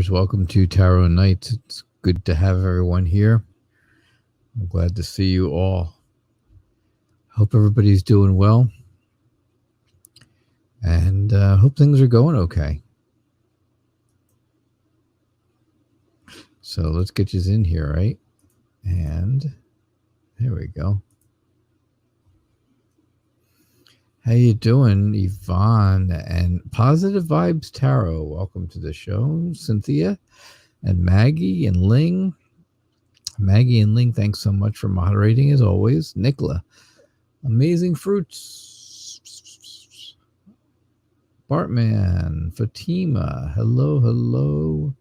viewers. Welcome to Tarot Nights. It's good to have everyone here. I'm glad to see you all. Hope everybody's doing well. And hope things are going okay. So let's get you in here, right? And there we go. How you doing, Yvonne and Positive Vibes Tarot? Welcome to the show, Cynthia and Maggie and Ling. Maggie and Ling, thanks so much for moderating as always. Nicola, Amazing Fruits. Bartman, Fatima, hello, hello,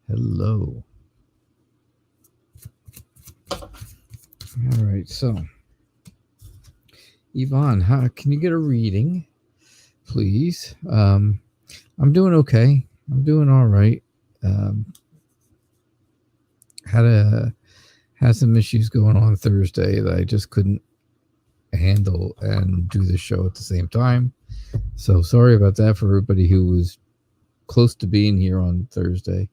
hello. All right, so Yvonne, how can you get a reading, please? I'm doing okay. I'm doing all right. Had some issues going on Thursday that I just couldn't handle and do the show at the same time. So sorry about that for everybody who was close to being here on Thursday,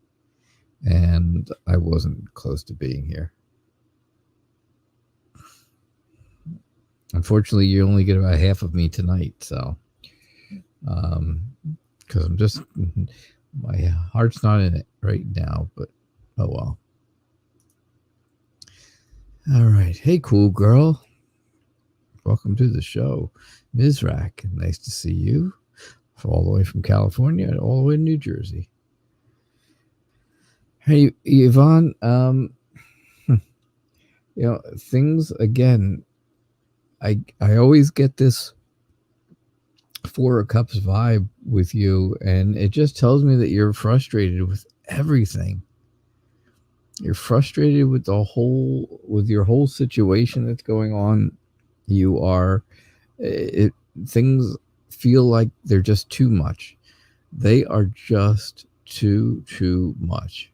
and I wasn't close to being here. Unfortunately, you only get about half of me tonight, so because I'm just, my heart's not in it right now, but oh well. All right. Hey, cool girl. Welcome to the show. Mizrak, nice to see you. All the way from California, all the way to New Jersey. Hey, Yvonne, things, again, I always get this Four of Cups vibe with you, and it just tells me that you're frustrated with everything. You're frustrated with your whole situation that's going on. You are, things feel like they're just too much. They are just too much.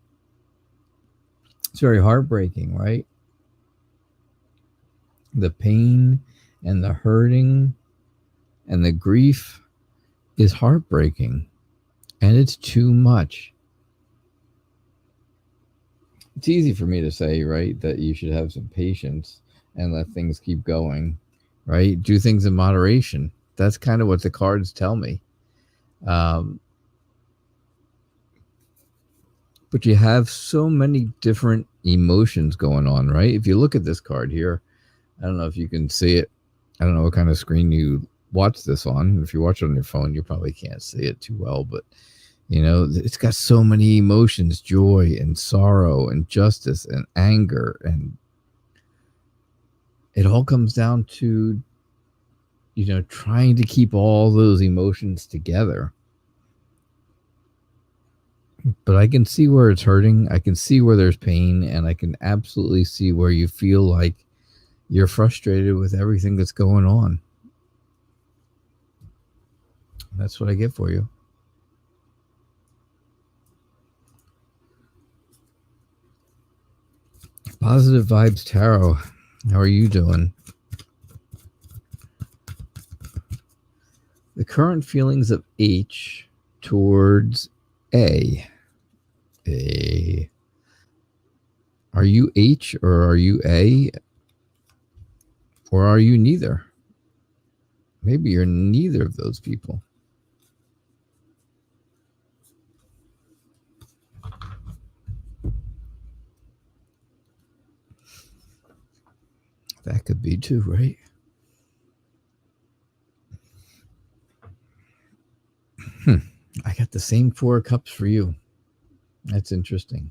It's very heartbreaking, right? The pain and the hurting and the grief is heartbreaking, and it's too much. It's easy for me to say, right, that you should have some patience and let things keep going, right? Do things in moderation. That's kind of what the cards tell me. But you have so many different emotions going on, right? If you look at this card here, I don't know if you can see it. I don't know what kind of screen you watch this on. If you watch it on your phone, you probably can't see it too well, but it's got so many emotions: joy and sorrow and justice and anger, and it all comes down to, trying to keep all those emotions together. But I can see where it's hurting. I can see where there's pain, and I can absolutely see where you feel like you're frustrated with everything that's going on. That's what I get for you. Positive Vibes Tarot, how are you doing? The current feelings of H towards A. Are you H or are you A? Or are you neither? Maybe you're neither of those people. That could be too, right? I got the same Four of Cups for you. That's interesting.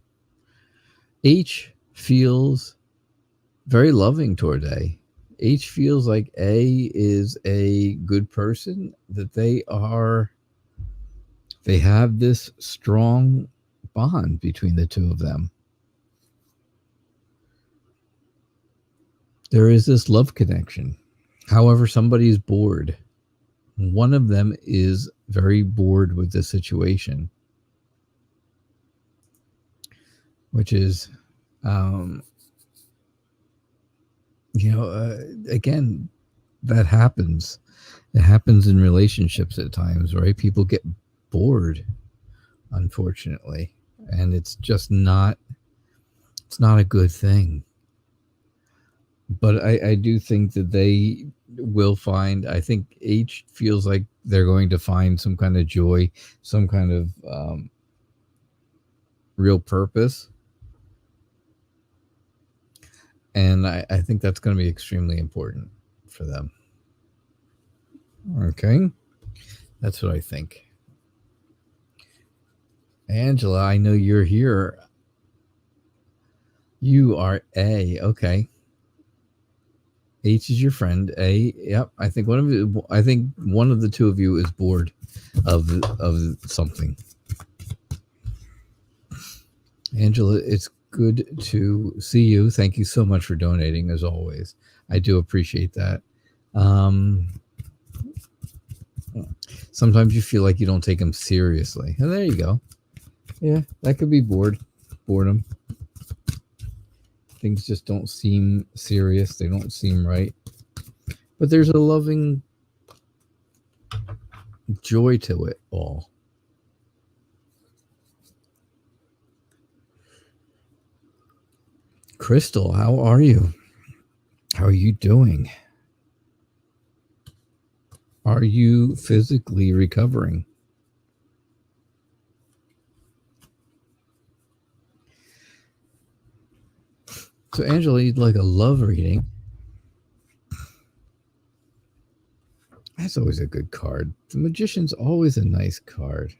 H feels very loving toward A. H feels like A is a good person, that they have this strong bond between the two of them. There is this love connection. However, somebody's bored. One of them is very bored with the situation, which is, again, that happens. It happens in relationships at times, right? People get bored, unfortunately. and it's just not, it's not a good thing. But I do think that they will find, I think H feels like they're going to find some kind of joy, some kind of real purpose. And I think that's going to be extremely important for them. Okay. That's what I think. Angela, I know you're here. You are A. Okay. H is your friend. A. Yep. I think one of the two of you is bored of something. Angela, it's good to see you. Thank you so much for donating, as always. I do appreciate that. Sometimes you feel like you don't take them seriously. Oh, there you go. Yeah, that could be boredom. Things just don't seem serious. They don't seem right. But there's a loving joy to it all. Crystal, how are you? How are you doing? Are you physically recovering? So, Angela, you'd like a love reading. That's always a good card. The Magician's always a nice card.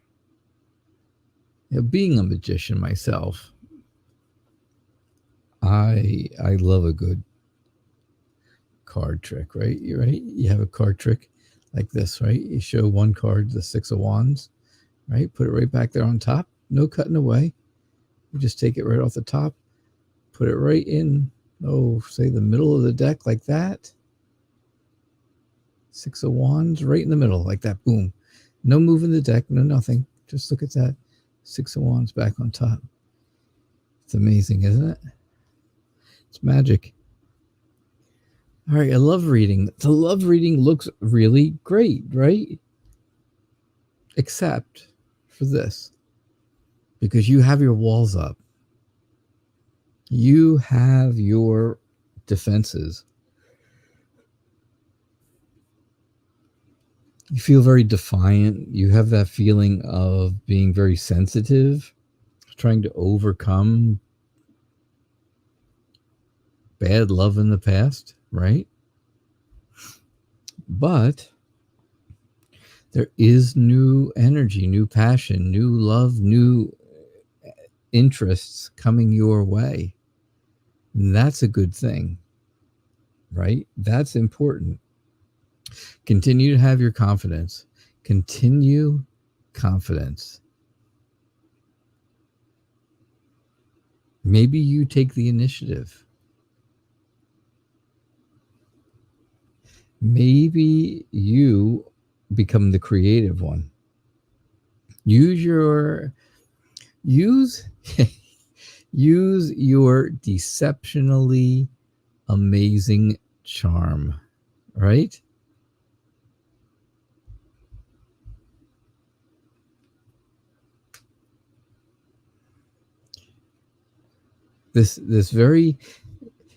Being a magician myself, I love a good card trick, right? You have a card trick like this, right? You show one card, the Six of Wands, right? Put it right back there on top. No cutting away. You just take it right off the top, put it right in, say the middle of the deck like that. Six of Wands right in the middle like that. Boom. No moving the deck, no nothing. Just look at that. Six of Wands back on top. It's amazing, isn't it? It's magic. All right, a love reading. The love reading looks really great, right? Except for this. Because you have your walls up. You have your defenses. You feel very defiant. You have that feeling of being very sensitive, trying to overcome bad love in the past, right? But there is new energy, new passion, new love, new interests coming your way. And that's a good thing, right? That's important. Continue to have your confidence. Continue confidence. Maybe you take the initiative. Maybe you become the creative one. Use your deceptionally amazing charm, right?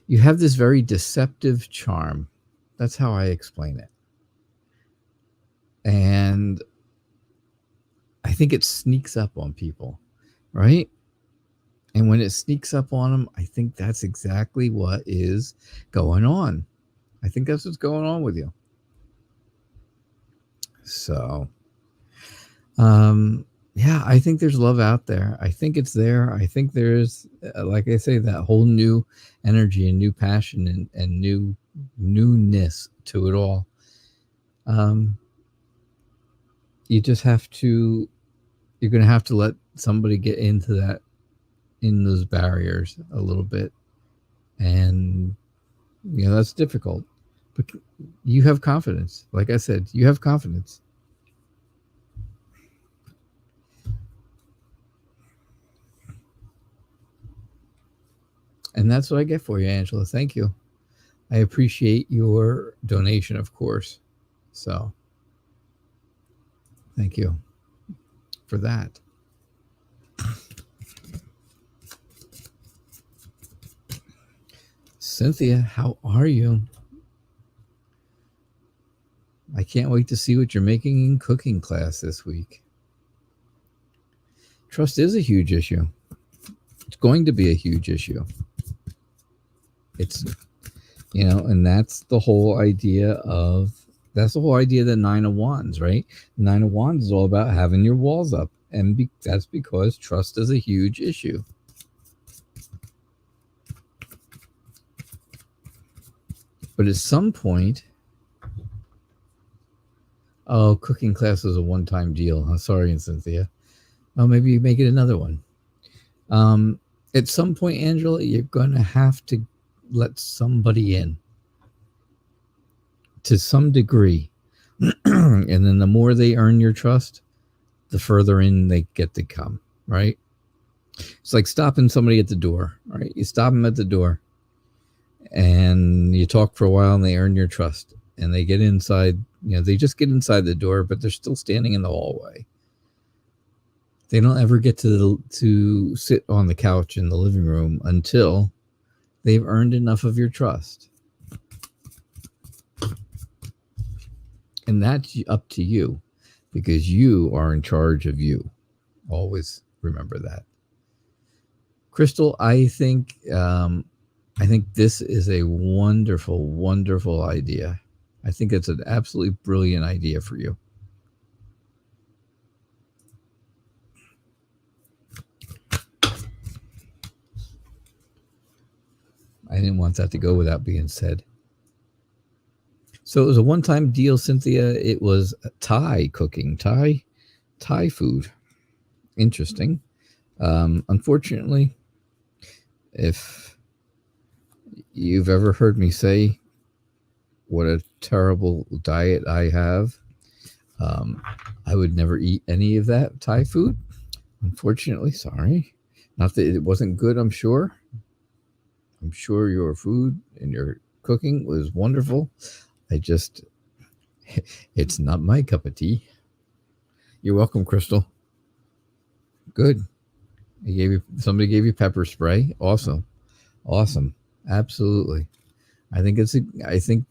You have this very deceptive charm. That's how I explain it. And I think it sneaks up on people, right? And when it sneaks up on them, I think that's exactly what is going on. I think that's what's going on with you. So, yeah, I think there's love out there. I think it's there. I think there's, like I say, that whole new energy and new passion and newness to it all. You just have to, you're going to have to let somebody get into that, in those barriers a little bit. And, that's difficult. But you have confidence. Like I said, you have confidence. And that's what I get for you, Angela. Thank you. I appreciate your donation, of course. So, thank you for that. Cynthia, how are you? I can't wait to see what you're making in cooking class this week. Trust is a huge issue. It's going to be a huge issue. It's, and that's the whole idea of the Nine of Wands, right? Nine of Wands is all about having your walls up. And that's because trust is a huge issue. But at some point, cooking class is a one-time deal. I'm sorry, Cynthia. Oh, maybe you make it another one. At some point, Angela, you're going to have to let somebody in to some degree. And then the more they earn your trust, the further in they get to come, right? It's like stopping somebody at the door, right? You stop them at the door and you talk for a while and they earn your trust and they get inside, they just get inside the door, but they're still standing in the hallway. They don't ever get to sit on the couch in the living room until they've earned enough of your trust. And that's up to you because you are in charge of you. Always remember that. Crystal, I think this is a wonderful, wonderful idea. I think it's an absolutely brilliant idea for you. I didn't want that to go without being said. So it was a one-time deal, Cynthia. It was Thai cooking, Thai food. Interesting. Unfortunately, if you've ever heard me say what a terrible diet I have, I would never eat any of that Thai food. Unfortunately, sorry. Not that it wasn't good, I'm sure. I'm sure your food and your cooking was wonderful. It's not my cup of tea. You're welcome, Crystal. Good. Somebody gave you pepper spray. Awesome. Absolutely. I think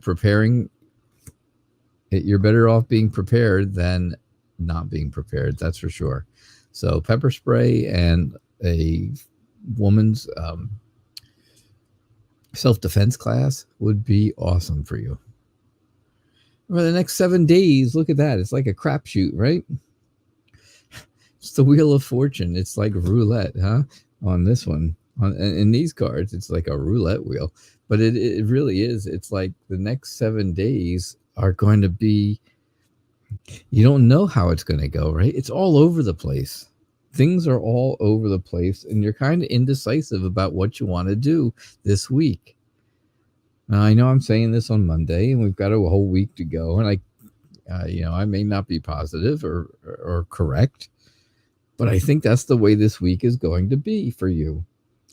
preparing it, you're better off being prepared than not being prepared. That's for sure. So pepper spray and a woman's self-defense class would be awesome for you. For the next 7 days, look at that. It's like a crapshoot, right? It's the Wheel of Fortune. It's like roulette, huh? On this one. In these cards, it's like a roulette wheel. But it really is. It's like the next 7 days are going to be, you don't know how it's going to go, right? It's all over the place. Things are all over the place, and you're kind of indecisive about what you want to do this week. Now, I know I'm saying this on Monday, and we've got a whole week to go, and I may not be positive or correct, but I think that's the way this week is going to be for you.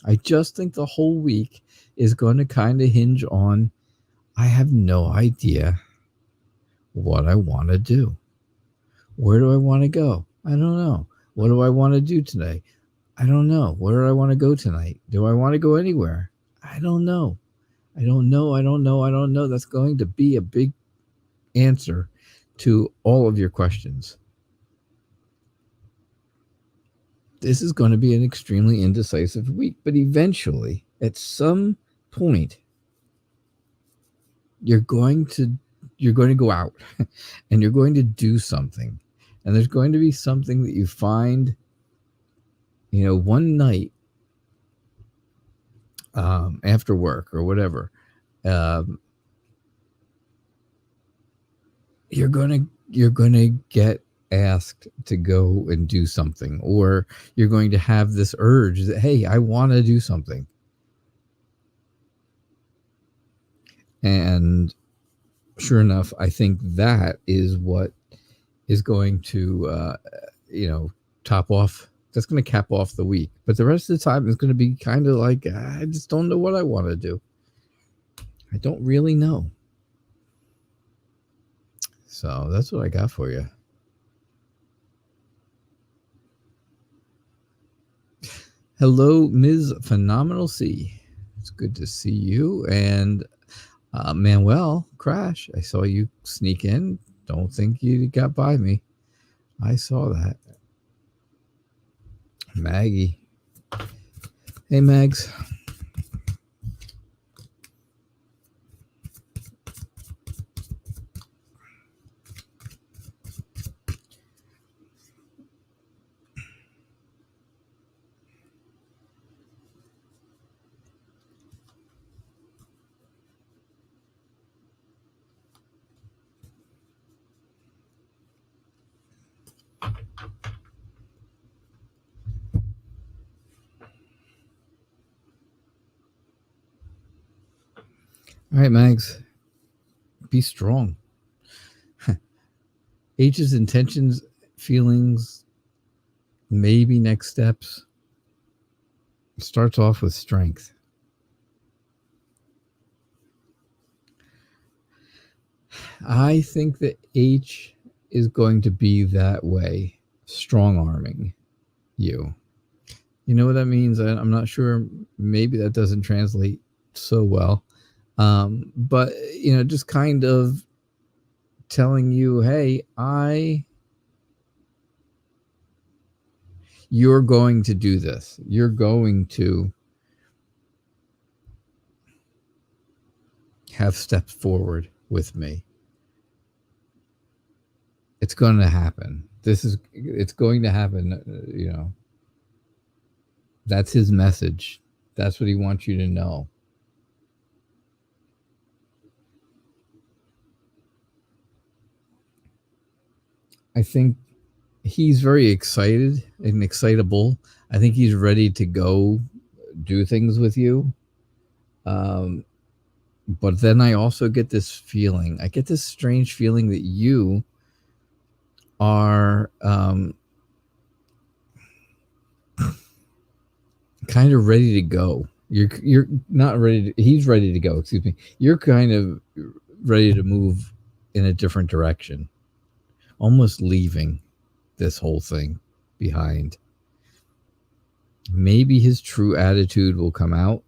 I just think the whole week is going to kind of hinge on, I have no idea what I want to do. Where do I want to go? I don't know. What do I want to do today? I don't know. Where do I want to go tonight? Do I want to go anywhere? I don't know. I don't know. That's going to be a big answer to all of your questions. This is going to be an extremely indecisive week, but eventually, at some point, you're going to go out and you're going to do something. And there's going to be something that you find, one night after work or whatever. You're going to get asked to go and do something, or you're going to have this urge that, hey, I want to do something. And sure enough, I think that is what is going to, top off. That's going to cap off the week. But the rest of the time is going to be kind of like, I just don't know what I want to do. I don't really know. So that's what I got for you. Hello, Ms. Phenomenal C. It's good to see you. And Manuel, Crash, I saw you sneak in. Don't think you got by me. I saw that. Maggie. Hey, Mags. All right, Mags. Be strong. H's intentions, feelings, maybe next steps. Starts off with strength. I think that H is going to be that way, strong arming you. You know what that means? I'm not sure. Maybe that doesn't translate so well. But, just kind of telling you, hey, you're going to do this. You're going to have stepped forward with me. It's going to happen. It's going to happen, That's his message. That's what he wants you to know. I think he's very excited and excitable. I think he's ready to go do things with you. But then I also get this feeling. I get this strange feeling that you are kind of ready to go. You're not ready to, he's ready to go, excuse me. You're kind of ready to move in a different direction. Almost leaving this whole thing behind. Maybe his true attitude will come out,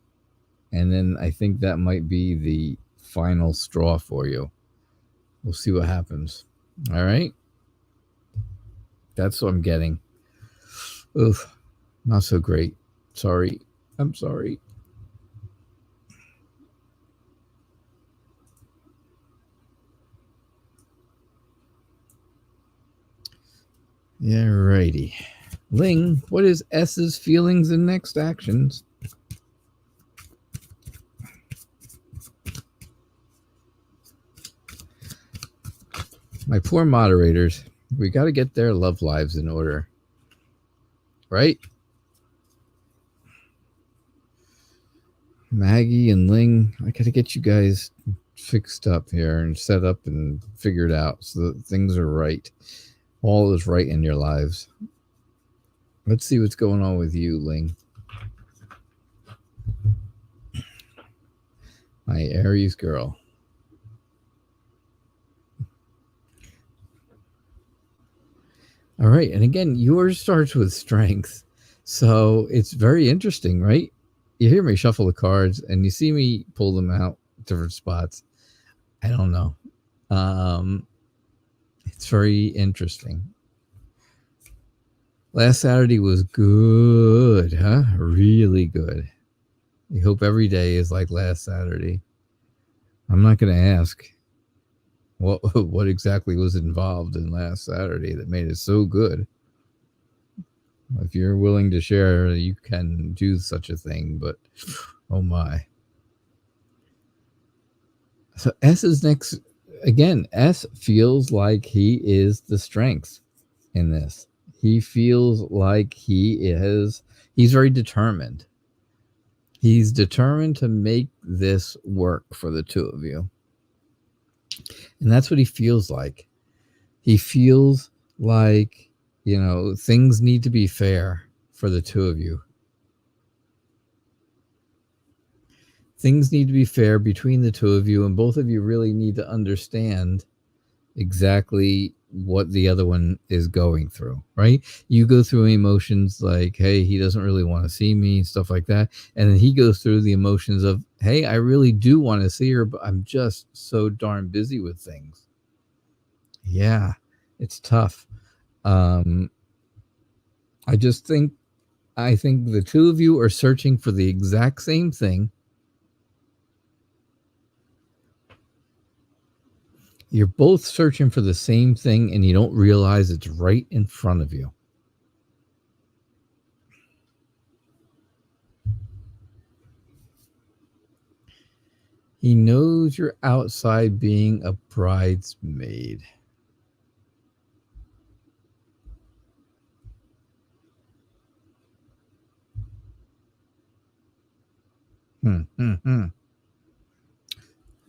and then I think that might be the final straw for you. We'll see what happens. All right? That's what I'm getting. Oof, not so great. Sorry. I'm sorry. Yeah, righty. Ling, what is S's feelings and next actions? My poor moderators. We got to get their love lives in order. Right? Maggie and Ling, I got to get you guys fixed up here and set up and figured out so that things are right. All is right in your lives. Let's see what's going on with you, Ling. My Aries girl. All right. And again, yours starts with strength. So it's very interesting, right? You hear me shuffle the cards and you see me pull them out different spots. I don't know. It's very interesting. Last Saturday was good, huh? Really good. I hope every day is like last Saturday. I'm not going to ask what exactly was involved in last Saturday that made it so good. If you're willing to share, you can do such a thing, but oh my. So S is next. Again, S feels like he is the strength in this. He feels like he's very determined. He's determined to make this work for the two of you. And that's what he feels like. He feels like, things need to be fair for the two of you. Things need to be fair between the two of you, and both of you really need to understand exactly what the other one is going through, right? You go through emotions like, hey, he doesn't really want to see me, stuff like that. And then he goes through the emotions of, hey, I really do want to see her, but I'm just so darn busy with things. Yeah, it's tough. I think the two of you are searching for the exact same thing. You're both searching for the same thing, and you don't realize it's right in front of you. He knows you're outside being a bridesmaid.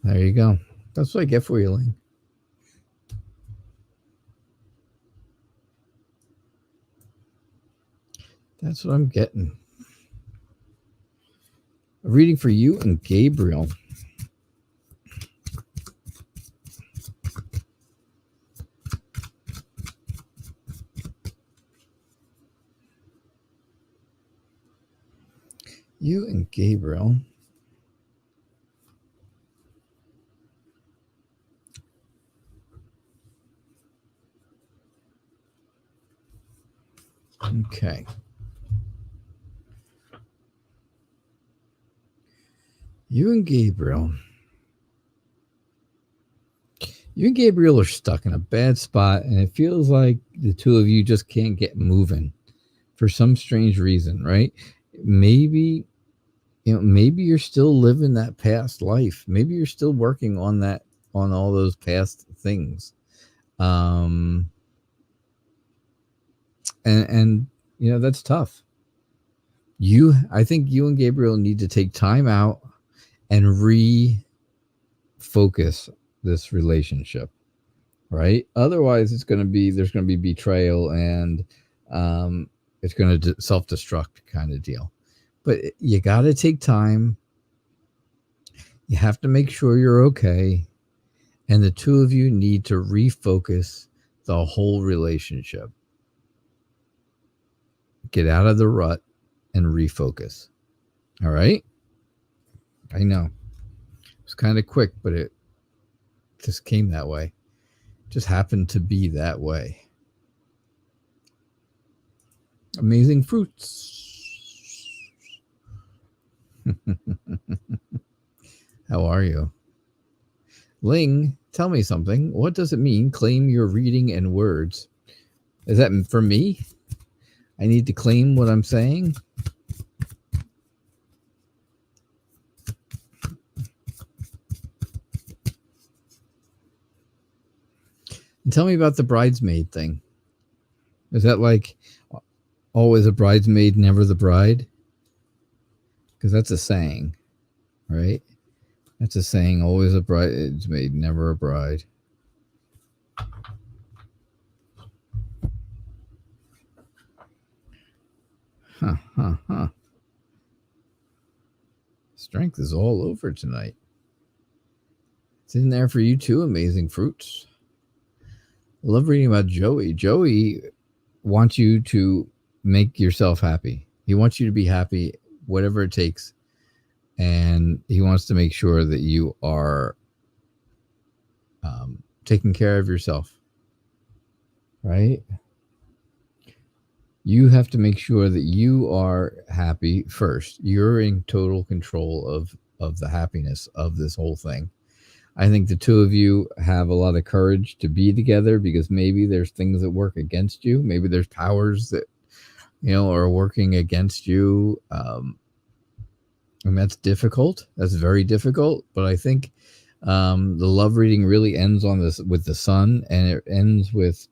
There you go. That's what I get for you, Ling. That's what I'm getting. A reading for you and Gabriel. You and Gabriel. Okay. You and Gabriel. You and Gabriel are stuck in a bad spot, and it feels like the two of you just can't get moving for some strange reason, right? Maybe you're still living that past life. Maybe you're still working on all those past things. And that's tough. I think you and Gabriel need to take time out and refocus this relationship, right? Otherwise there's going to be betrayal, and it's going to self-destruct kind of deal. But you got to take time. You have to make sure you're okay, and the two of you need to refocus the whole relationship. Get out of the rut and refocus. All right? I know. It's kind of quick, but it just came that way. Just happened to be that way. Amazing fruits. How are you? Ling, tell me something. What does it mean, claim your reading and words? Is that for me? I need to claim what I'm saying? And tell me about the bridesmaid thing. Is that like always a bridesmaid, never the bride? Because that's a saying, right? That's a saying, always a bridesmaid, never a bride. Huh. Strength is all over tonight. It's in there for you too, amazing fruits. I love reading about Joey. Joey wants you to make yourself happy. He wants you to be happy, whatever it takes. And he wants to make sure that you are taking care of yourself, right? You have to make sure that you are happy first. You're in total control of the happiness of this whole thing. I think the two of you have a lot of courage to be together, because maybe there's things that work against you. Maybe there's powers that, are working against you. And that's difficult. That's very difficult. But I think the love reading really ends on this with the sun, and it ends with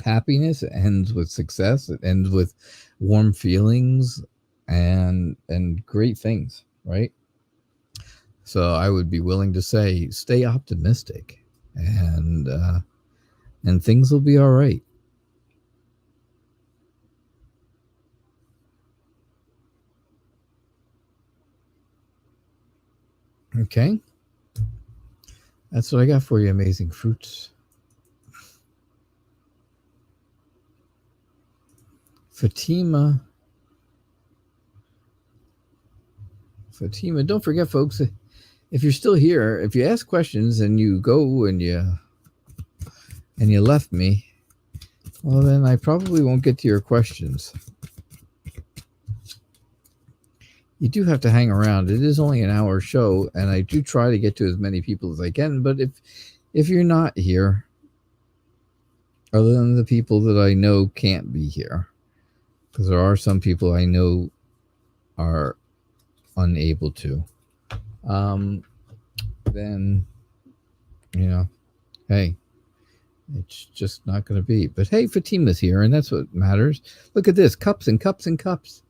happiness. It ends with success. It ends with warm feelings and great things, right? So I would be willing to say, stay optimistic, and things will be all right. Okay. That's what I got for you, amazing fruits. Fatima, don't forget, folks, if you're still here, if you ask questions and you go and you left me, well, then I probably won't get to your questions. You do have to hang around. It is only an hour show, and I do try to get to as many people as I can. But if you're not here, other than the people that I know can't be here, because there are some people I know are unable to, then, hey, it's just not going to be. But hey, Fatima's here, and that's what matters. Look at this. Cups and cups and cups.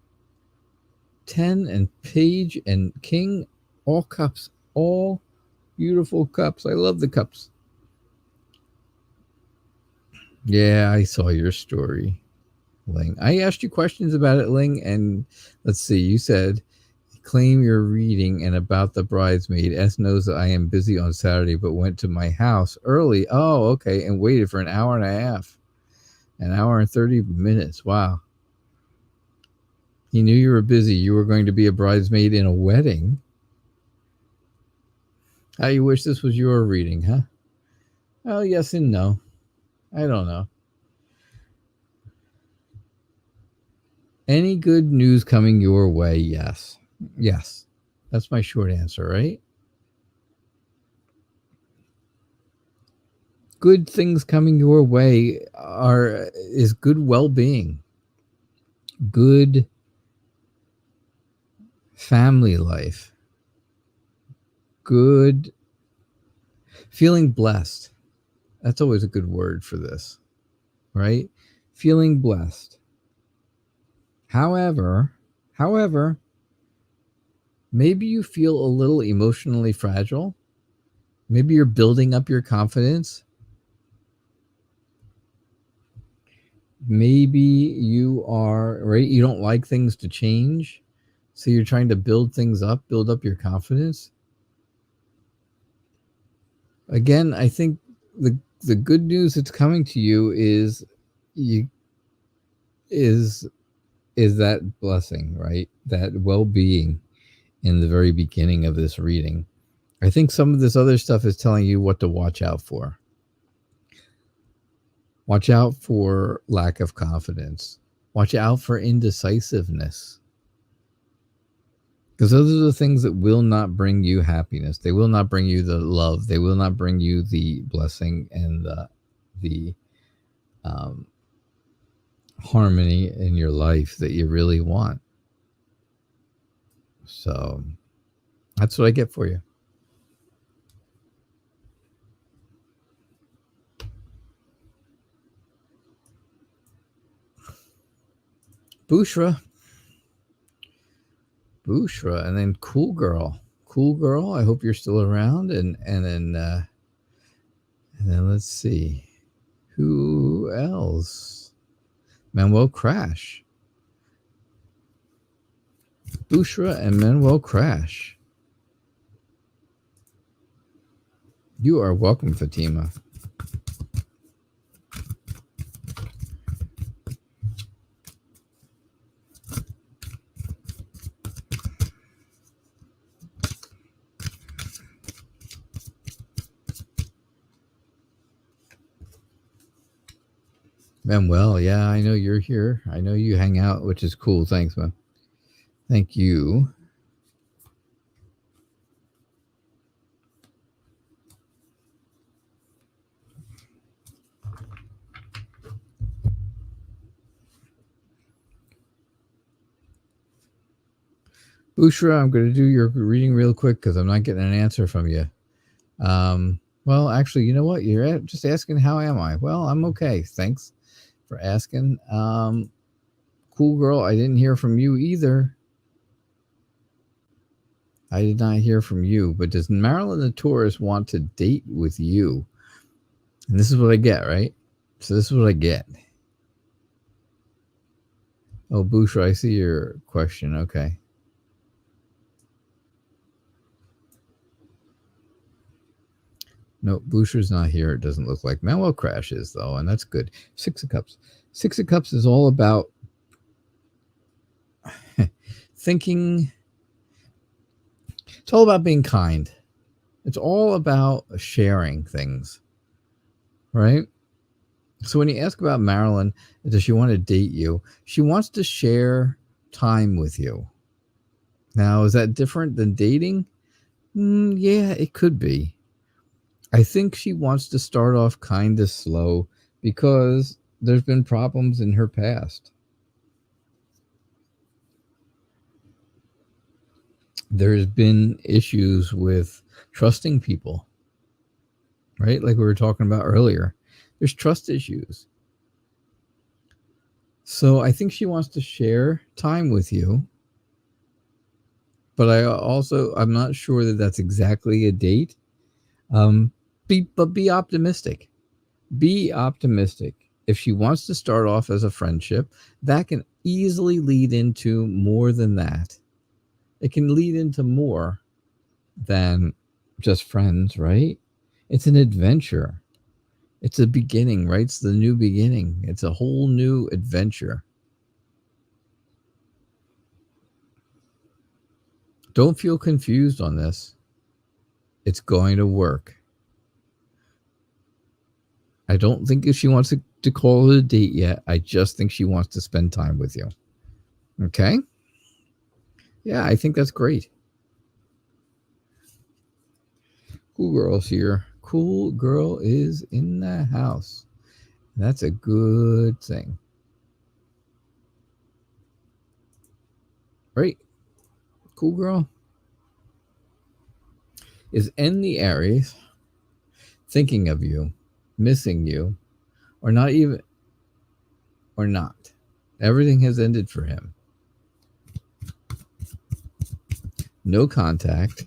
10 and page and king, all cups, all beautiful cups. I love the cups. Yeah, I saw your story, Ling. I asked you questions about it, Ling, and let's see, you said, claim your reading and about the bridesmaid. S knows that I am busy on Saturday, but went to my house early. Oh, okay, and waited for an hour and a half. An hour and 30 minutes. Wow. He knew you were busy. You were going to be a bridesmaid in a wedding. How you wish this was your reading, huh? Well, yes and no. I don't know. Any good news coming your way? Yes. Yes. That's my short answer, right? Good things coming your way is good well-being. Good family life, good feeling blessed. That's always a good word for this, right? Feeling blessed. However, maybe you feel a little emotionally fragile. Maybe you're building up your confidence. Maybe you are, right? You don't like things to change. So you're trying to build things up, build up your confidence. Again, I think the good news that's coming to you is that blessing, right? That well-being in the very beginning of this reading. I think some of this other stuff is telling you what to watch out for. Watch out for lack of confidence. Watch out for indecisiveness. Because those are the things that will not bring you happiness. They will not bring you the love. They will not bring you the blessing and the harmony in your life that you really want. So that's what I get for you. Bushra, and then Cool Girl. I hope you're still around, and then let's see, who else? Manuel Crash, Bushra, and Manuel Crash. You are welcome, Fatima. Manuel, yeah, I know you're here. I know you hang out, which is cool. Thanks, man. Thank you. Bushra, I'm going to do your reading real quick because I'm not getting an answer from you. Well, actually, you know what? You're just asking, how am I? Well, I'm okay. Thanks for asking. Cool Girl, I didn't hear from you either. I did not hear from you. But does Marilyn the Taurus want to date with you? And this is what I get, right? So this is what I get. Oh, Bushra, I see your question. Okay. No, Bushra's not here. It doesn't look like. Manuel Crash is, though, and that's good. Six of Cups. Six of Cups is all about thinking. It's all about being kind. It's all about sharing things, right? So when you ask about Marilyn, does she want to date you? She wants to share time with you. Now, is that different than dating? Yeah, it could be. I think she wants to start off kind of slow because there's been problems in her past. There's been issues with trusting people, right? Like we were talking about earlier. There's trust issues. So I think she wants to share time with you. But I'm not sure that that's exactly a date. But be optimistic. Be optimistic. If she wants to start off as a friendship, that can easily lead into more than that. It can lead into more than just friends, right? It's an adventure. It's a beginning, right? It's the new beginning. It's a whole new adventure. Don't feel confused on this. It's going to work. I don't think if she wants to call it a date yet. I just think she wants to spend time with you. Okay? Yeah, I think that's great. Cool girl's here. Cool girl is in the house. That's a good thing. Right? Cool girl is in the Aries, thinking of you, missing you, or not even, or not. Everything has ended for him. No contact.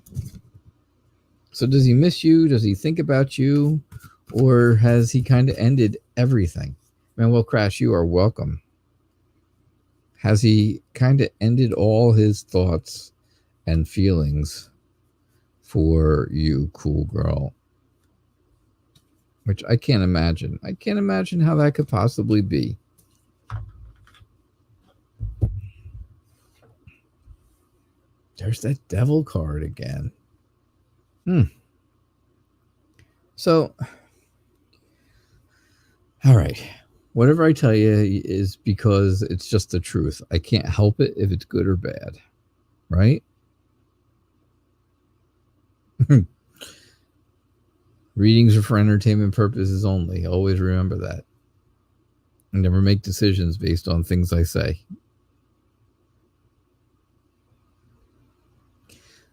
So does he miss you? Does he think about you? Or has he kind of ended everything? Manuel Crash, you are welcome. Has he kind of ended all his thoughts and feelings for you, cool girl? Which I can't imagine. I can't imagine how that could possibly be. There's that devil card again. So, all right. Whatever I tell you is because it's just the truth. I can't help it if it's good or bad. Right? Readings are for entertainment purposes only. Always remember that. I never make decisions based on things I say.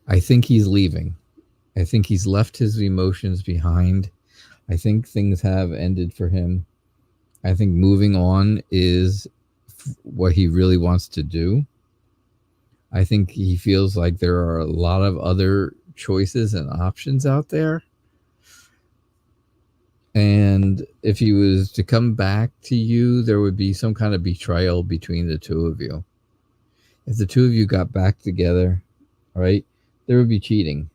I think he's leaving. I think he's left his emotions behind. I think things have ended for him. I think moving on is what he really wants to do. I think he feels like there are a lot of other choices and options out there. And if he was to come back to you, there would be some kind of betrayal between the two of you. If the two of you got back together, right, there would be cheating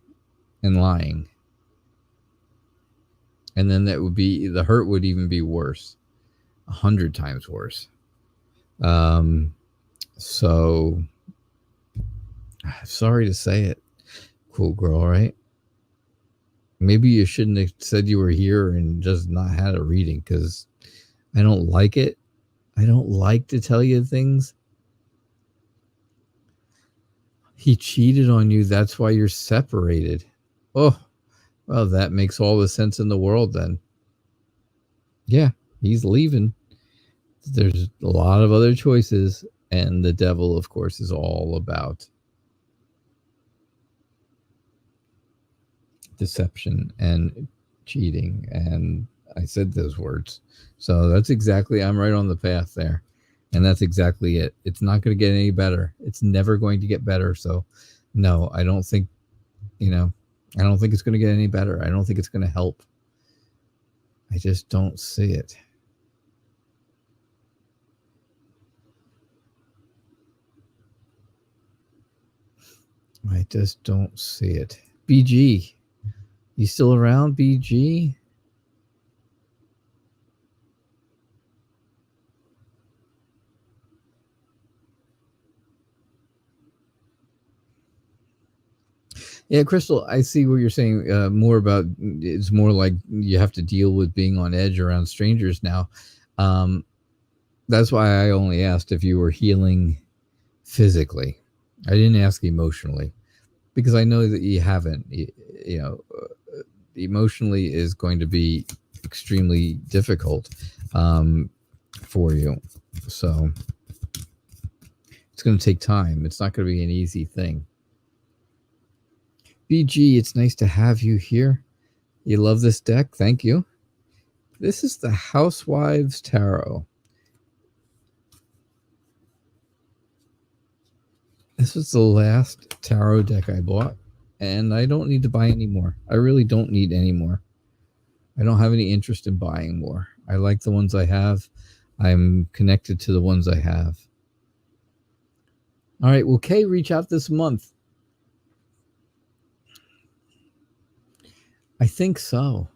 and lying. And then that would be, the hurt would even be worse, 100 times worse. So sorry to say it, cool girl, right? Maybe you shouldn't have said you were here and just not had a reading, because I don't like it. I don't like to tell you things. He cheated on you. That's why you're separated. Oh, well, that makes all the sense in the world then. Yeah, he's leaving. There's a lot of other choices. And the devil, of course, is all about deception and cheating. And I said those words. So that's exactly, I'm right on the path there. And that's exactly it. It's not going to get any better. It's never going to get better. So no, I don't think, I don't think it's going to get any better. I don't think it's going to help. I just don't see it. I just don't see it. BG, you still around, BG? Yeah, Crystal, I see what you're saying. More about it's more like you have to deal with being on edge around strangers now. Um, that's why I only asked if you were healing physically. I didn't ask emotionally because I know that you haven't. You know, emotionally is going to be extremely difficult for you. So it's going to take time. It's not going to be an easy thing. BG, it's nice to have you here. You love this deck? Thank you. This is the Housewives Tarot. This was the last tarot deck I bought, and I don't need to buy any more. I really don't need any more. I don't have any interest in buying more. I like the ones I have. I'm connected to the ones I have. All right, will Kay reach out this month? I think so.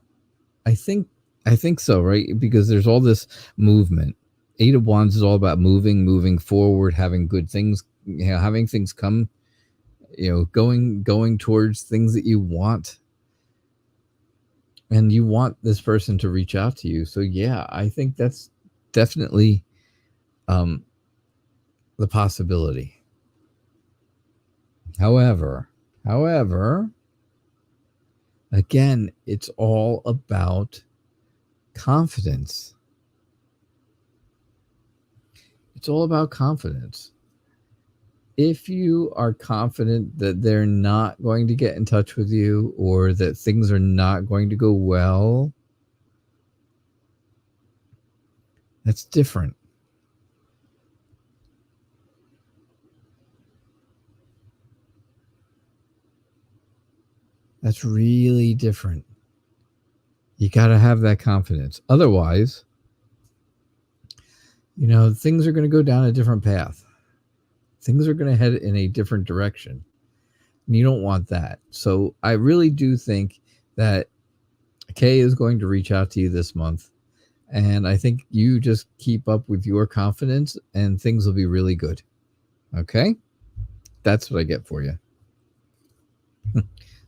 I think so, right? Because there's all this movement. Eight of Wands is all about moving forward, having good things, having things come, going towards things that you want. And you want this person to reach out to you. So yeah, I think that's definitely the possibility. However, again, it's all about confidence. It's all about confidence. If you are confident that they're not going to get in touch with you or that things are not going to go well, that's different. That's really different. You got to have that confidence. Otherwise, things are going to go down a different path. Things are going to head in a different direction. And you don't want that. So I really do think that Kay is going to reach out to you this month. And I think you just keep up with your confidence and things will be really good. Okay? That's what I get for you.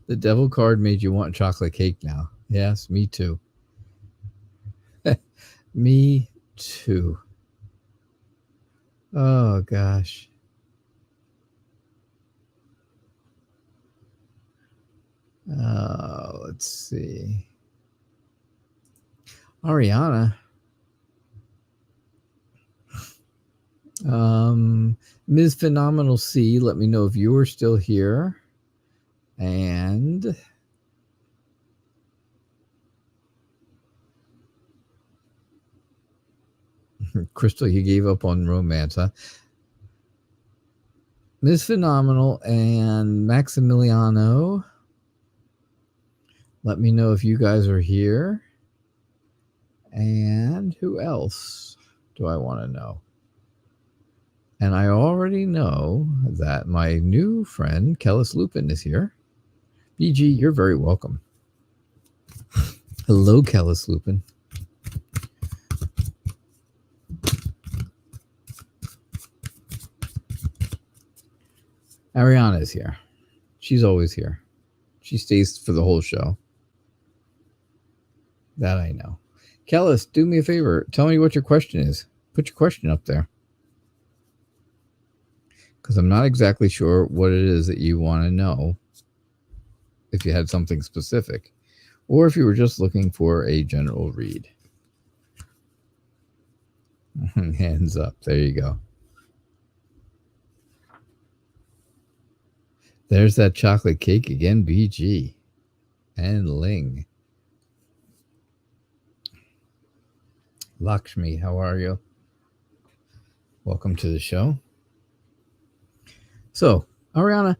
The devil card made you want chocolate cake now. Yes, me too. Me too. Oh, gosh. Let's see. Ariana. Ms. Phenomenal C, let me know if you are still here. And Crystal, you gave up on romance, huh? Ms. Phenomenal and Maximiliano, let me know if you guys are here. And who else do I want to know? And I already know that my new friend, Kellis Lupin, is here. BG, you're very welcome. Hello, Kellis Lupin. Ariana is here. She's always here. She stays for the whole show. That I know. Kellis, do me a favor. Tell me what your question is. Put your question up there. Because I'm not exactly sure what it is that you want to know. If you had something specific. Or if you were just looking for a general read. Hands up. There you go. There's that chocolate cake again, BG. And Ling. Lakshmi, how are you? Welcome to the show. So, Ariana,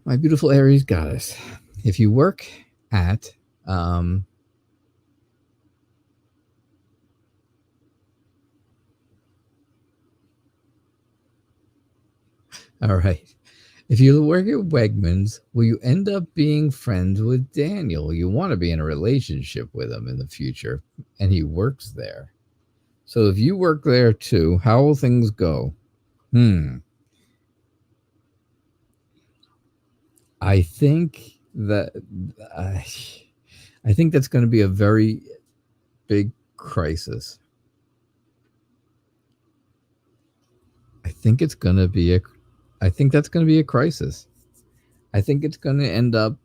my beautiful Aries goddess, if you work at all right. If you work at Wegmans, will you end up being friends with Daniel? You want to be in a relationship with him in the future, and he works there. So if you work there too, how will things go? I think that I think that's going to be a very big crisis. I think it's going to be I think that's going to be a crisis. I think it's going to end up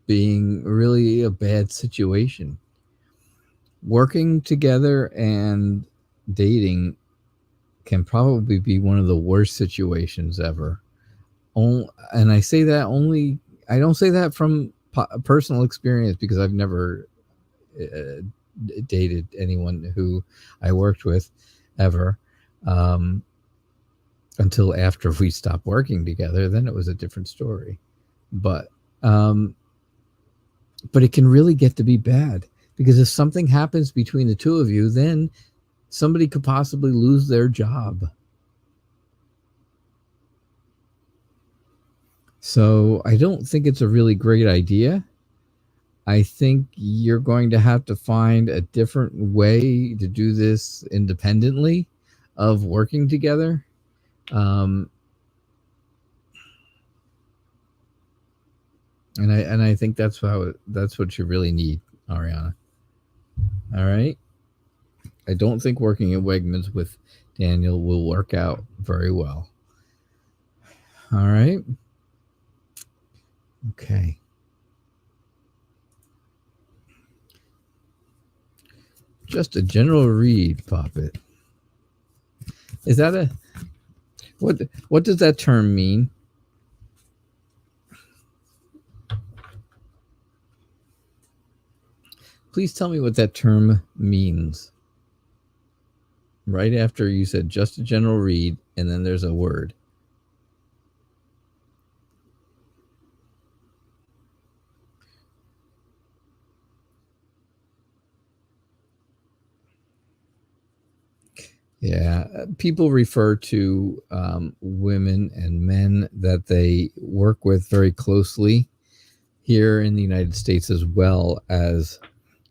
being really a bad situation. Working together and dating can probably be one of the worst situations ever. And I say that only, I don't say that from personal experience, because I've never dated anyone who I worked with ever, until after we stopped working together. Then it was a different story. But it can really get to be bad, because if something happens between the two of you, then somebody could possibly lose their job. So I don't think it's a really great idea. I think you're going to have to find a different way to do this independently of working together. And I think that's what you really need, Ariana. All right. I don't think working at Wegmans with Daniel will work out very well. All right. Okay. Just a general read, Puppet. Is that a what does that term mean? Please tell me what that term means. Right after you said just a general read, and then there's a word. Yeah, people refer to women and men that they work with very closely here in the United States, as well as,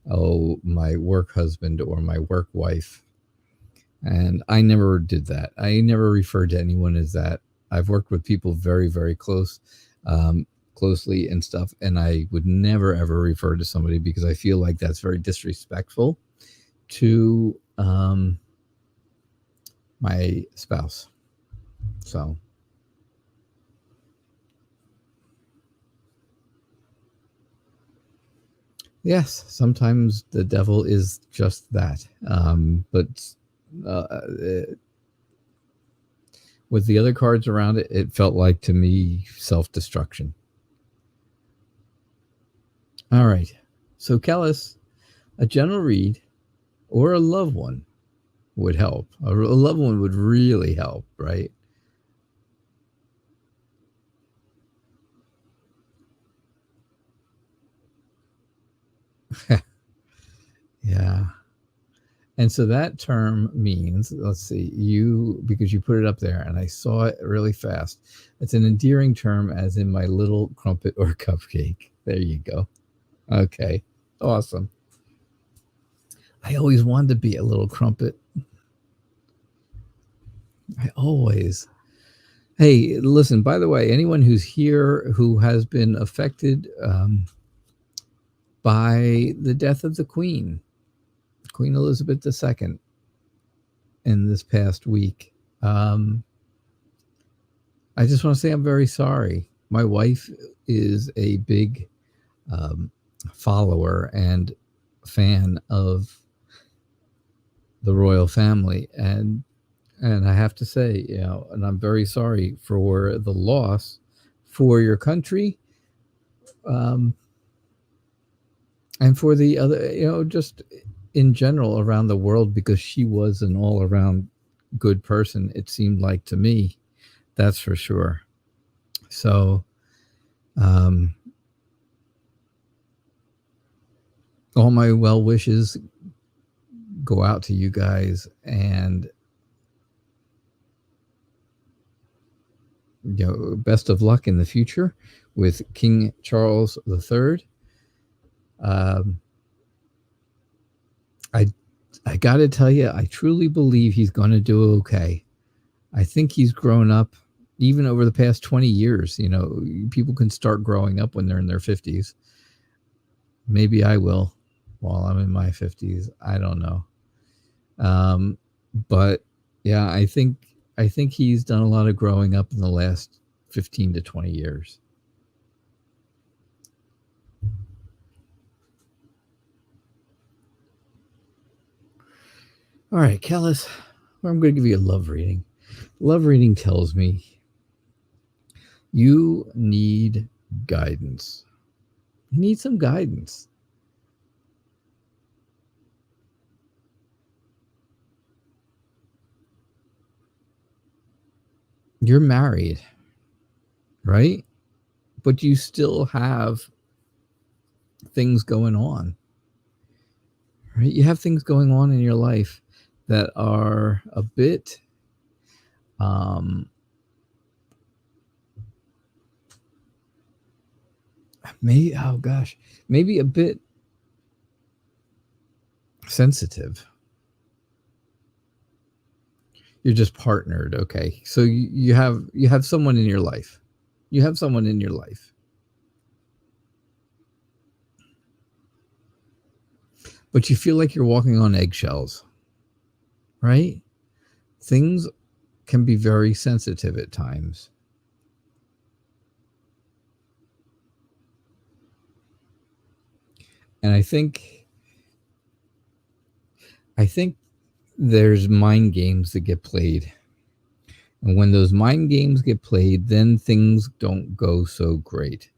oh, my work husband or my work wife. And I never did that. I never referred to anyone as that. I've worked with people very, very closely and stuff, and I would never, ever refer to somebody, because I feel like that's very disrespectful to my spouse. So yes, sometimes the devil is just that. But with the other cards around it, it felt like to me self-destruction. All right. So Kellis, a general read or a loved one would help. A loved one would really help, right? Yeah. And so that term means, let's see, because you put it up there and I saw it really fast. It's an endearing term, as in my little crumpet or cupcake. There you go. Okay. Awesome. I always wanted to be a little crumpet. I always. Hey, listen, by the way, anyone who's here who has been affected by the death of the Queen Elizabeth II, in this past week, I just want to say I'm very sorry. My wife is a big follower and fan of the royal family, and I have to say, and I'm very sorry for the loss for your country, and for the other, just in general around the world, because she was an all-around good person, it seemed like to me. That's for sure. So all my well wishes go out to you guys, and best of luck in the future with King Charles III. I got to tell you, I truly believe he's going to do okay. I think he's grown up even over the past 20 years. People can start growing up when they're in their 50s. Maybe I will while I'm in my 50s. I don't know. But yeah, I think he's done a lot of growing up in the last 15 to 20 years. All right, Kellis, I'm going to give you a love reading. Love reading tells me you need guidance. You need some guidance. You're married, right? But you still have things going on, right? You have things going on in your life that are a bit maybe a bit sensitive. You're just partnered. Okay. So you have someone in your life. You have someone in your life. But you feel like you're walking on eggshells, right? Things can be very sensitive at times. And I think there's mind games that get played. And when those mind games get played, then things don't go so great.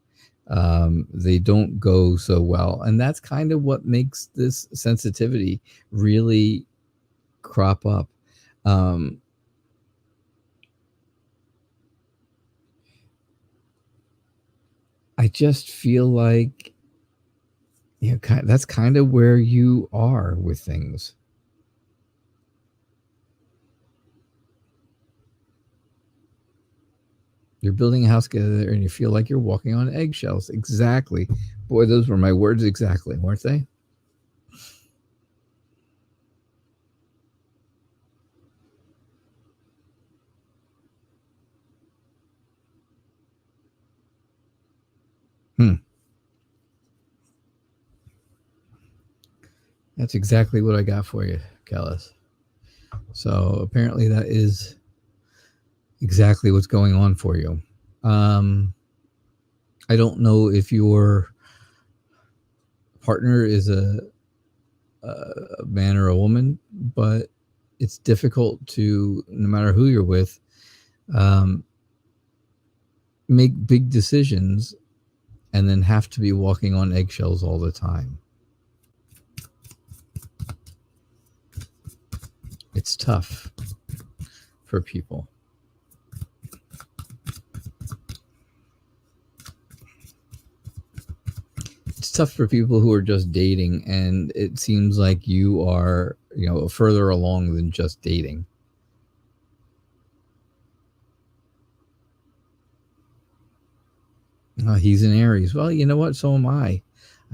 They don't go so well. And that's kind of what makes this sensitivity really crop up. I just feel like that's kind of where you are with things. You're building a house together and you feel like you're walking on eggshells. Exactly. Boy, those were my words exactly, weren't they? That's exactly what I got for you, Kellis. So apparently that is exactly what's going on for you. I don't know if your partner is a man or a woman, but it's difficult to, no matter who you're with, make big decisions and then have to be walking on eggshells all the time. It's tough for people. It's tough for people who are just dating, and it seems like you are, further along than just dating. He's an Aries. Well, you know what? So am I.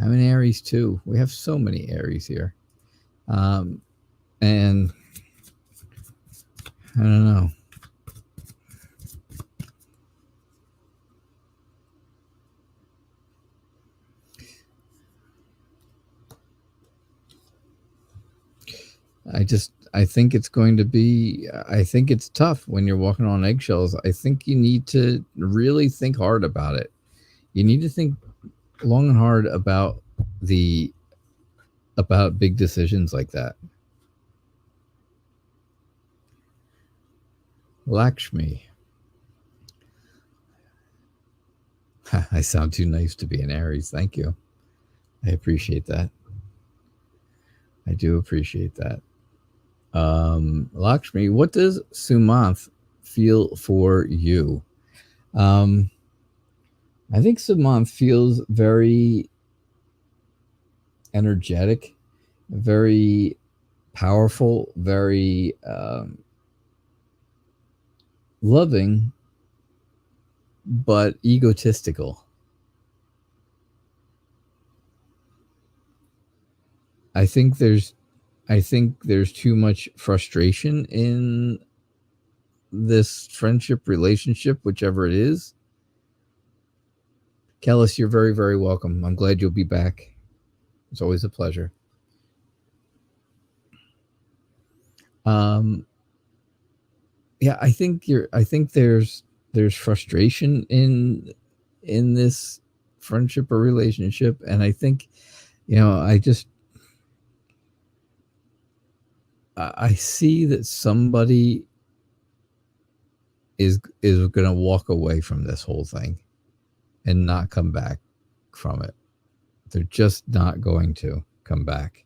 I'm an Aries too. We have so many Aries here. And I don't know. I think it's going to be, I think it's tough when you're walking on eggshells. I think you need to really think hard about it. You need to think long and hard about big decisions like that. Lakshmi. I sound too nice to be an Aries. Thank you. I appreciate that. I do appreciate that. Lakshmi, what does Sumanth feel for you? I think Sumanth feels very energetic, very powerful, very loving, but egotistical. I think there's too much frustration in this friendship, relationship, whichever it is. Kellis, you're very, very welcome. I'm glad you'll be back. It's always a pleasure. Yeah, I think there's frustration in this friendship or relationship, and I think, I see that somebody is going to walk away from this whole thing and not come back from it. They're just not going to come back.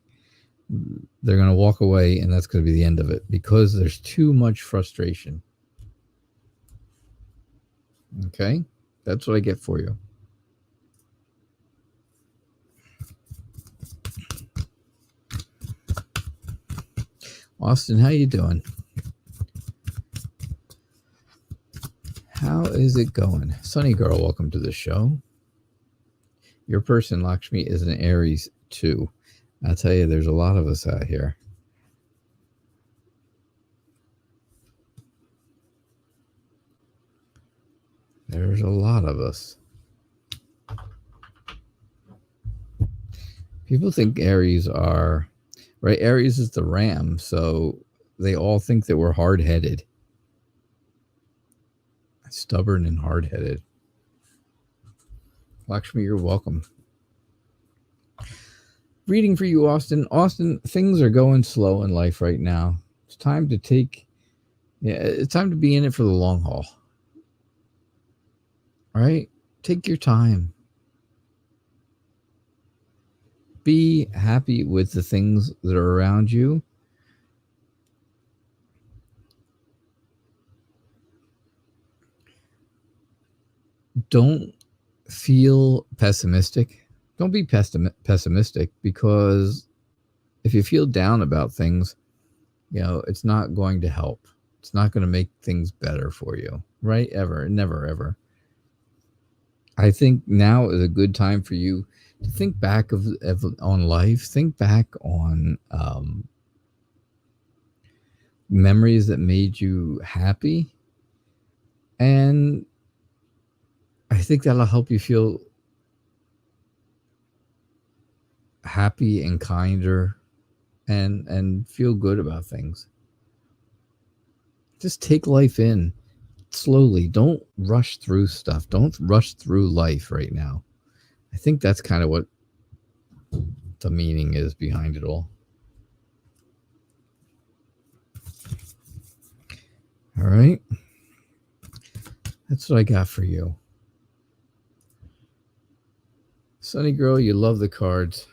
They're going to walk away, and that's going to be the end of it because there's too much frustration. Okay? That's what I get for you. Austin, how you doing? How is it going? Sunny girl, welcome to the show. Your person, Lakshmi, is an Aries too. I'll tell you, there's a lot of us out here. There's a lot of us. People think Aries are, right? Aries is the ram, so they all think that we're hard-headed. Stubborn and hard-headed. Lakshmi, you're welcome. Reading for you, Austin. Austin, things are going slow in life right now. It's time to it's time to be in it for the long haul. All right? Take your time. Be happy with the things that are around you. Don't feel pessimistic. Don't be pessimistic, because if you feel down about things, it's not going to help. It's not going to make things better for you, right? Ever. Never, ever. I think now is a good time for you to think back on life. Think back on memories that made you happy. And I think that'll help you feel happy and kinder and feel good about things. Just take life in slowly. Don't rush through stuff. Don't rush through life right now. I think that's kind of what the meaning is behind it all. All right. That's what I got for you. Sunny girl, you love the cards.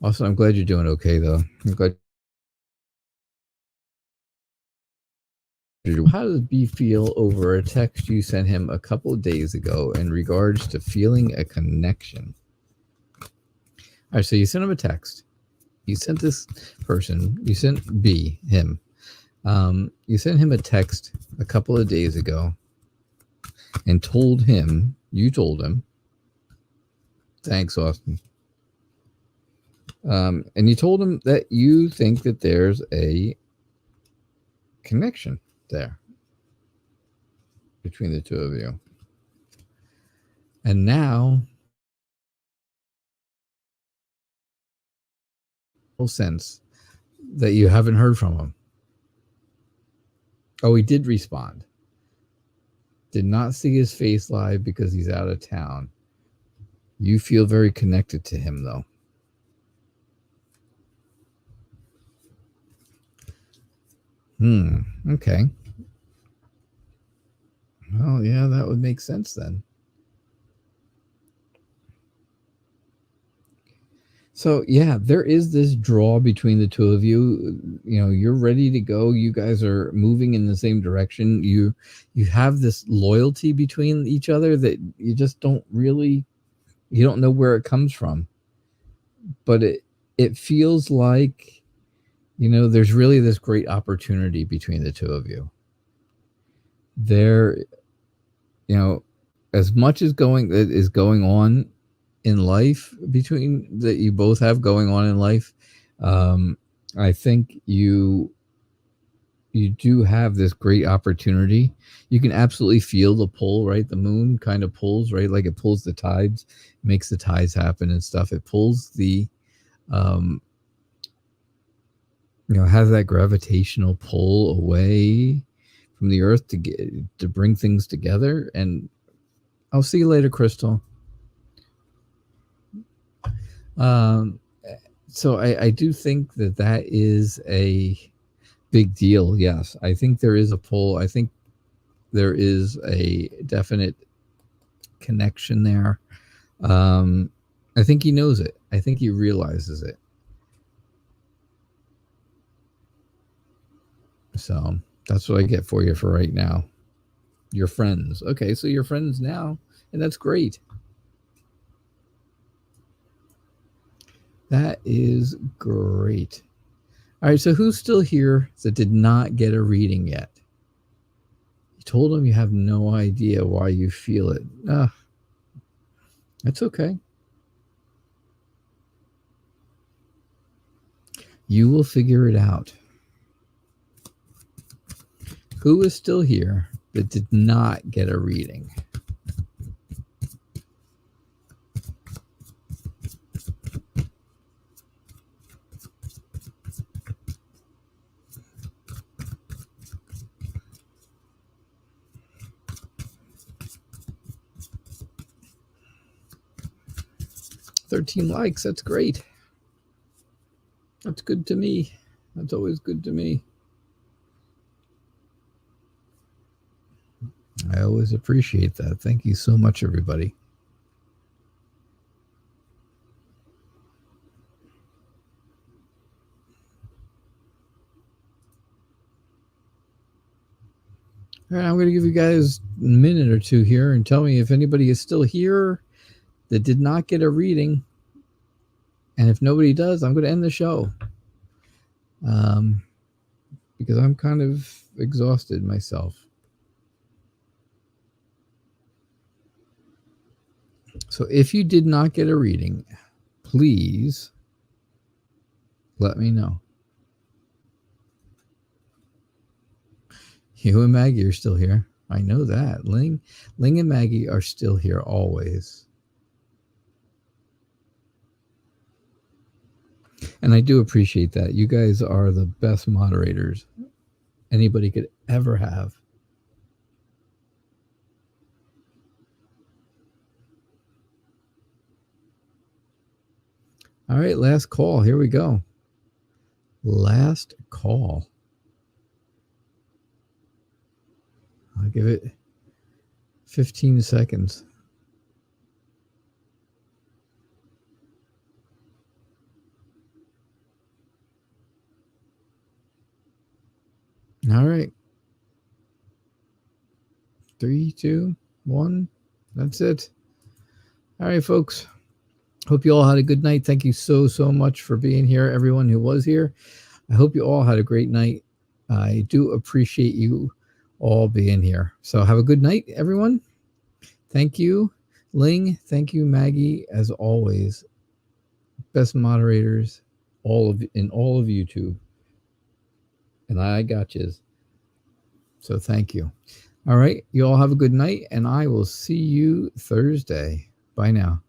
Also, I'm glad you're doing okay, though. I'm glad. How does B feel over a text you sent him a couple of days ago in regards to feeling a connection? All right, so you sent him a text. You sent this person, you sent B, him. You sent him a text a couple of days ago and you told him, thanks, Austin. And you told him that you think that there's a connection there between the two of you. And now, sense that you haven't heard from him. Oh, he did respond. Did not see his face live because he's out of town. You feel very connected to him, though. Okay. Well, yeah, that would make sense then. So, yeah, there is this draw between the two of you. You're ready to go. You guys are moving in the same direction. You have this loyalty between each other that you just don't know where it comes from. But it feels like, there's really this great opportunity between the two of you. There, as much as is going on in life that you both have going on in life, I think you you do have this great opportunity. You can absolutely feel the pull, right? The moon kind of pulls, right? Like it pulls the tides, makes the tides happen and stuff. It pulls the, has that gravitational pull away from the earth to bring things together. And I'll see you later, Crystal. So I do think that is a big deal. Yes, I think there is a pull. I think there is a definite connection there. I think he knows it. I think he realizes it. So that's what I get for you for right now. You're friends. Okay, so you're friends now, and that's great. That is great. All right, so who's still here that did not get a reading yet? You told him you have no idea why you feel it. That's okay. You will figure it out. Who is still here that did not get a reading? $13 likes. That's great. That's good to me. That's always good to me. I always appreciate that. Thank you so much, everybody. All right, I'm going to give you guys a minute or two here and tell me if anybody is still here that did not get a reading. And if nobody does, I'm going to end the show. Because I'm kind of exhausted myself. So if you did not get a reading, please let me know. You and Maggie are still here. I know that. Ling and Maggie are still here always. And I do appreciate that. You guys are the best moderators anybody could ever have. All right, last call. Here we go. Last call. I'll give it 15 seconds. All right. 3, 2, 1. That's it. All right, folks. Hope you all had a good night. Thank you so much for being here, everyone who was here. I hope you all had a great night. I do appreciate you all being here. So have a good night, everyone. Thank you, Ling. Thank you, Maggie, as always. Best moderators in all of YouTube. And I got yous. So thank you. All right. You all have a good night, and I will see you Thursday. Bye now.